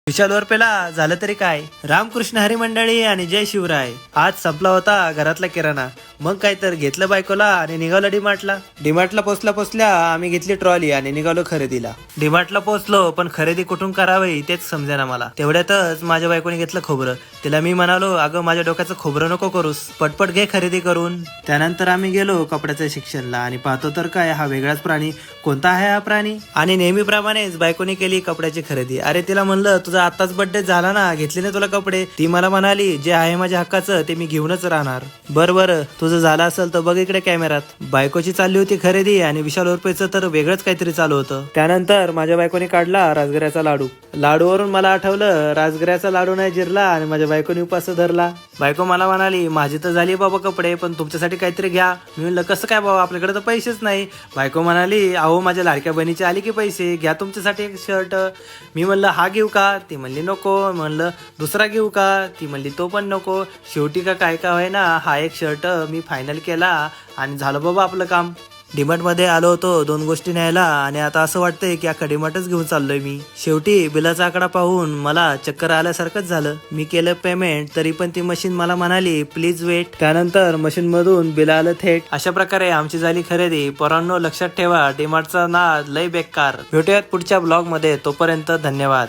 विशाल पेला झालं तरी काय. रामकृष्ण हरी मंडळी आणि जय शिवराय. आज संपला होता घरातला किराणा. मग काय तर घेतलं बायकोला आणि निघालो डीमार्टला. डीमार्टला पोचल्या आम्ही घेतली ट्रॉली आणि निघालो खरेदीला. डीमार्टला पोचलो पण खरेदी कुठून करावी तेच समजेना मला. तेवढ्यातच माझ्या बायकोने घेतलं खोबरं. तिला मी म्हणालो, अगं माझ्या डोक्याचं खोबरं नको करूस, पटपट घे खरेदी करून. त्यानंतर आम्ही गेलो कपड्याच्या सेक्शनला आणि पाहतो तर काय, हा वेगळाच प्राणी. कोणता आहे हा प्राणी? आणि नेहमीप्रमाणेच बायकोने केली कपड्याची खरेदी. अरे तिला म्हणलं, तुझा आताच बर्थडे झाला ना, घेतले ना तुला कपडे? ती मला म्हणाली, जे आहे माझ्या हक्काचं ते मी घेऊनच राहणार. बरं तुझं झालं असेल तर बघ इकडे कॅमेरात. बायकोची चालली होती खरेदी आणि विशाल उर्फेचं तर वेगळंच काहीतरी चालू होतं. त्यानंतर माझ्या बायकोने काढला राजगिऱ्याचा लाडू. लाडूवरून मला आठवलं, राजगिऱ्याचा लाडू नाही जिरला आणि माझ्या बायकोने उपास धरला. बायको मला म्हणाली, माझी तर झाली बाबा कपडे, पण तुमच्यासाठी काहीतरी घ्या. मी म्हणलं, कसं काय बाबा, आपल्याकडे तर पैसेच नाही. बायको म्हणाली, अहो माझ्या लाडक्या बहिणीचे आली की पैसे, घ्या तुमच्यासाठी एक शर्ट. मी म्हणलं, हा घेऊ का? ती म्हणली नको. म्हणलं, दुसरा घेऊ का? ती म्हणली तो पण नको. शेवटी काय होय ना, हा एक शर्ट मी फायनल केला आणि झालं बाबा आपलं काम. डीमार्ट मध्ये आलो होतो 2 गोष्टी न्यायला आणि आता असं वाटतंय की अख्खा डीमार्टच घेऊन चाललोय मी. शेवटी बिलाचा आकडा पाहून मला चक्कर आल्यासारखंच झालं. मी केलं पेमेंट तरी पण ती मशीन मला म्हणाली, प्लीज वेट. त्यानंतर मशीन मधून बिल आलं थेट. अशा प्रकारे आमची झाली खरेदी. पोरांनो लक्षात ठेवा, डीमार्टचा नाद लय बेकार. भेटूयात पुढच्या ब्लॉग मध्ये. तोपर्यंत धन्यवाद.